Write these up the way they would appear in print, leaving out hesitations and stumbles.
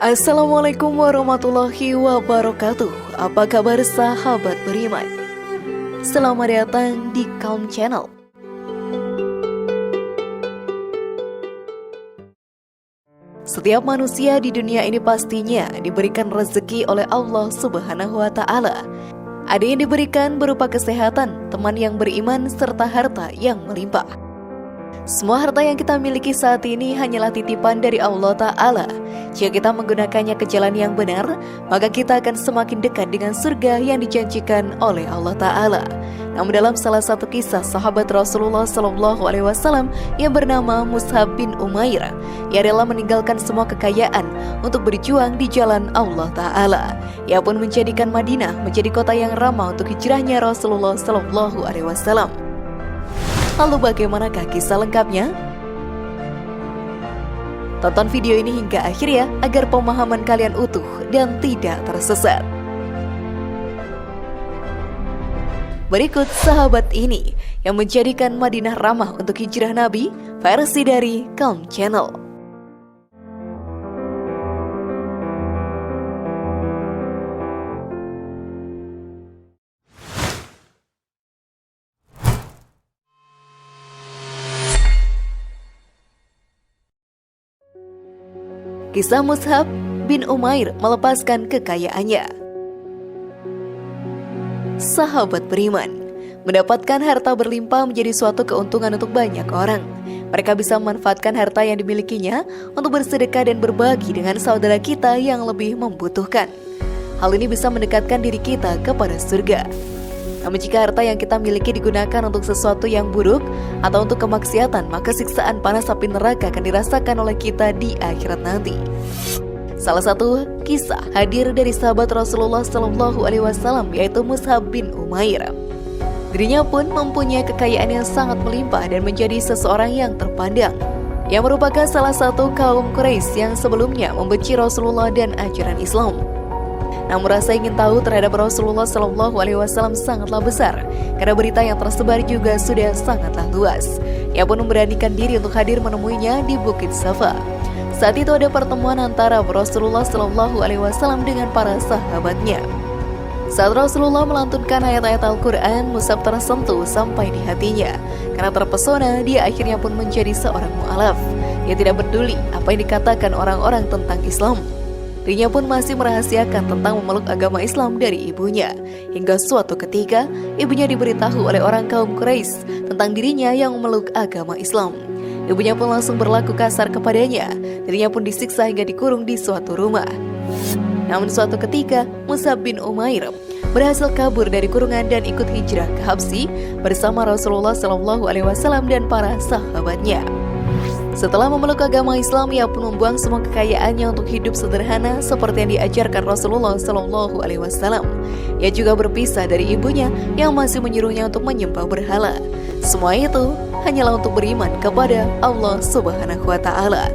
Assalamualaikum warahmatullahi wabarakatuh. Apa kabar sahabat beriman? Selamat datang di Calm Channel. Setiap manusia di dunia ini pastinya diberikan rezeki oleh Allah Subhanahu wa Ta'ala. Ada yang diberikan berupa kesehatan, teman yang beriman, serta harta yang melimpah. Semua harta yang kita miliki saat ini hanyalah titipan dari Allah Ta'ala. Jika kita menggunakannya ke jalan yang benar, maka kita akan semakin dekat dengan surga yang dijanjikan oleh Allah Ta'ala. Namun dalam salah satu kisah sahabat Rasulullah SAW yang bernama Mus'ab bin Umair, ia rela meninggalkan semua kekayaan untuk berjuang di jalan Allah Ta'ala. Ia pun menjadikan Madinah menjadi kota yang ramah untuk hijrahnya Rasulullah SAW. Lalu bagaimanakah kisah lengkapnya? Tonton video ini hingga akhir ya, agar pemahaman kalian utuh dan tidak tersesat. Berikut sahabat ini yang menjadikan Madinah ramah untuk hijrah Nabi, versi dari Calm Channel. Kisah Mus'ab bin Umair melepaskan kekayaannya. Sahabat beriman, mendapatkan harta berlimpah menjadi suatu keuntungan untuk banyak orang. Mereka bisa memanfaatkan harta yang dimilikinya untuk bersedekah dan berbagi dengan saudara kita yang lebih membutuhkan. Hal ini bisa mendekatkan diri kita kepada surga. Namun jika harta yang kita miliki digunakan untuk sesuatu yang buruk atau untuk kemaksiatan, maka siksaan panas api neraka akan dirasakan oleh kita di akhirat nanti. Salah satu kisah hadir dari sahabat Rasulullah SAW, yaitu Mus'ab bin Umair. Dirinya pun mempunyai kekayaan yang sangat melimpah dan menjadi seseorang yang terpandang, yang merupakan salah satu kaum Quraisy yang sebelumnya membenci Rasulullah dan ajaran Islam. Namun rasa ingin tahu terhadap Rasulullah SAW sangatlah besar, karena berita yang tersebar juga sudah sangatlah luas. Ia pun memberanikan diri untuk hadir menemuinya di Bukit Safa. Saat itu ada pertemuan antara Rasulullah SAW dengan para sahabatnya. Saat Rasulullah melantunkan ayat-ayat Al-Quran, Mus'ab tersentuh sampai di hatinya. Karena terpesona, dia akhirnya pun menjadi seorang mu'alaf. Ia tidak peduli apa yang dikatakan orang-orang tentang Islam. Dirinya pun masih merahasiakan tentang memeluk agama Islam dari ibunya. Hingga suatu ketika, ibunya diberitahu oleh orang kaum Quraisy tentang dirinya yang memeluk agama Islam. Ibunya pun langsung berlaku kasar kepadanya. Dirinya pun disiksa hingga dikurung di suatu rumah. Namun suatu ketika, Mus'ab bin Umair berhasil kabur dari kurungan dan ikut hijrah ke Habsyi bersama Rasulullah SAW dan para sahabatnya. Setelah memeluk agama Islam, ia pun membuang semua kekayaannya untuk hidup sederhana seperti yang diajarkan Rasulullah SAW. Ia juga berpisah dari ibunya yang masih menyuruhnya untuk menyembah berhala. Semua itu hanyalah untuk beriman kepada Allah Subhanahu wa Ta'ala.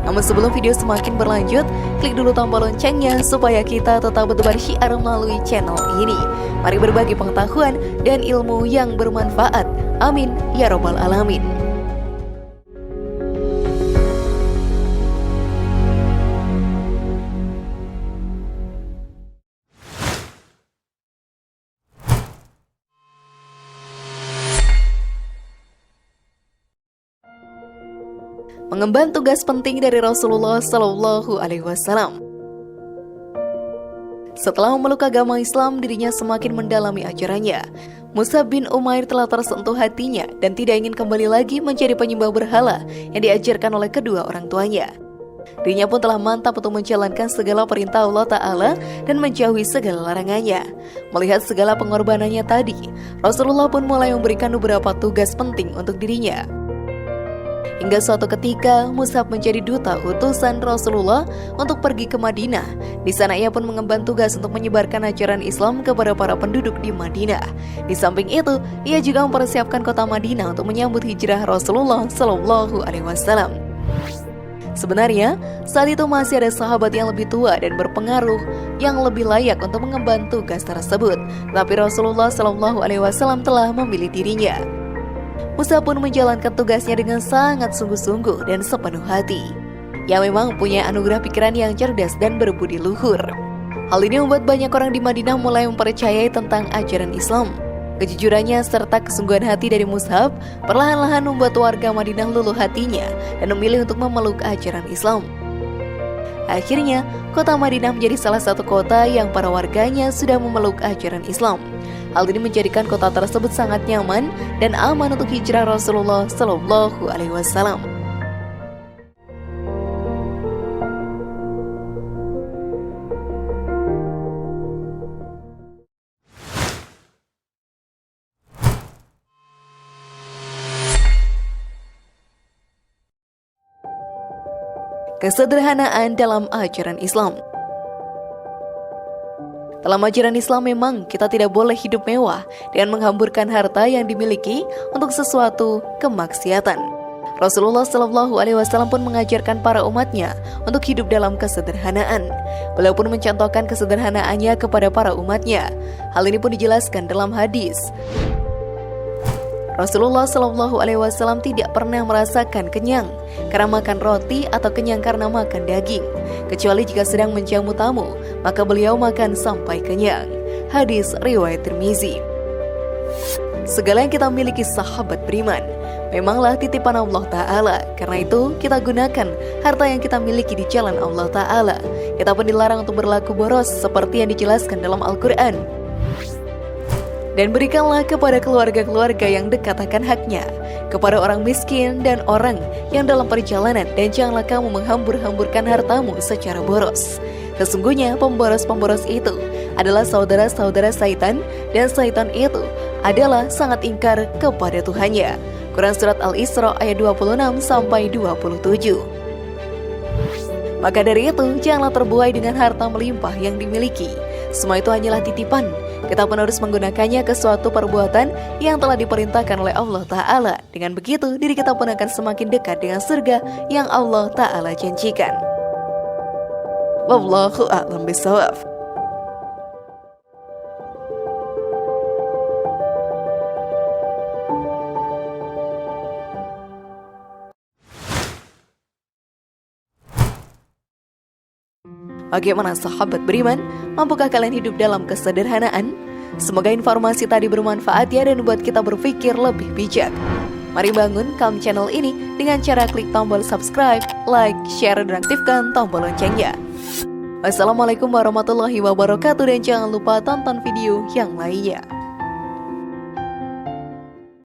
Namun sebelum video semakin berlanjut, klik dulu tombol loncengnya supaya kita tetap bertebar syiar melalui channel ini. Mari berbagi pengetahuan dan ilmu yang bermanfaat. Amin ya robbal alamin. Mengemban tugas penting dari Rasulullah SAW. Setelah memeluk agama Islam, dirinya semakin mendalami ajarannya. Mus'ab bin Umair telah tersentuh hatinya dan tidak ingin kembali lagi menjadi penyembah berhala yang diajarkan oleh kedua orang tuanya. Dirinya pun telah mantap untuk menjalankan segala perintah Allah Ta'ala dan menjauhi segala larangannya. Melihat segala pengorbanannya tadi, Rasulullah pun mulai memberikan beberapa tugas penting untuk dirinya. Hingga suatu ketika, Mus'ab menjadi duta utusan Rasulullah untuk pergi ke Madinah. Di sana ia pun mengemban tugas untuk menyebarkan ajaran Islam kepada para penduduk di Madinah. Di samping itu, ia juga mempersiapkan kota Madinah untuk menyambut hijrah Rasulullah SAW. Sebenarnya, saat itu masih ada sahabat yang lebih tua dan berpengaruh yang lebih layak untuk mengemban tugas tersebut. Tapi Rasulullah SAW telah memilih dirinya. Mus'ab pun menjalankan tugasnya dengan sangat sungguh-sungguh dan sepenuh hati. yang memang punya anugerah pikiran yang cerdas dan berbudi luhur. Hal ini membuat banyak orang di Madinah mulai mempercayai tentang ajaran Islam. Kejujurannya serta kesungguhan hati dari Mus'hab perlahan-lahan membuat warga Madinah luluh hatinya dan memilih untuk memeluk ajaran Islam. Akhirnya, kota Madinah menjadi salah satu kota yang para warganya sudah memeluk ajaran Islam. Hal ini menjadikan kota tersebut sangat nyaman dan aman untuk hijrah Rasulullah Shallallahu Alaihi Wasallam. Kesederhanaan dalam ajaran Islam. Dalam ajaran Islam memang kita tidak boleh hidup mewah dan menghamburkan harta yang dimiliki untuk sesuatu kemaksiatan. Rasulullah Shallallahu Alaihi Wasallam pun mengajarkan para umatnya untuk hidup dalam kesederhanaan. Beliau pun mencontohkan kesederhanaannya kepada para umatnya. Hal ini pun dijelaskan dalam hadis. Rasulullah Shallallahu Alaihi Wasallam tidak pernah merasakan kenyang karena makan roti atau kenyang karena makan daging, kecuali jika sedang menjamu tamu, maka beliau makan sampai kenyang. Hadis riwayat Tirmizi. Segala yang kita miliki sahabat beriman memanglah titipan Allah Ta'ala. Karena itu kita gunakan harta yang kita miliki di jalan Allah Ta'ala. Kita pun dilarang untuk berlaku boros seperti yang dijelaskan dalam Al-Quran. Dan berikanlah kepada keluarga-keluarga yang dekat akan haknya, kepada orang miskin dan orang yang dalam perjalanan, dan janganlah kamu menghambur-hamburkan hartamu secara boros. Sesungguhnya pemboros-pemboros itu adalah saudara-saudara syaitan, dan syaitan itu adalah sangat ingkar kepada Tuhannya. Quran Surat Al-Isra ayat 26-27. Maka dari itu, janganlah terbuai dengan harta melimpah yang dimiliki. Semua itu hanyalah titipan. Kita pun harus menggunakannya ke suatu perbuatan yang telah diperintahkan oleh Allah Ta'ala. Dengan begitu, diri kita pun akan semakin dekat dengan surga yang Allah Ta'ala janjikan. Wallahu a'lam bishawab. Bagaimana sahabat beriman? Mampukah kalian hidup dalam kesederhanaan? Semoga informasi tadi bermanfaat ya dan membuat kita berpikir lebih bijak. Mari bangun Calm channel ini dengan cara klik tombol subscribe, like, share, dan aktifkan tombol loncengnya. Wassalamualaikum warahmatullahi wabarakatuh dan jangan lupa tonton video yang lainnya.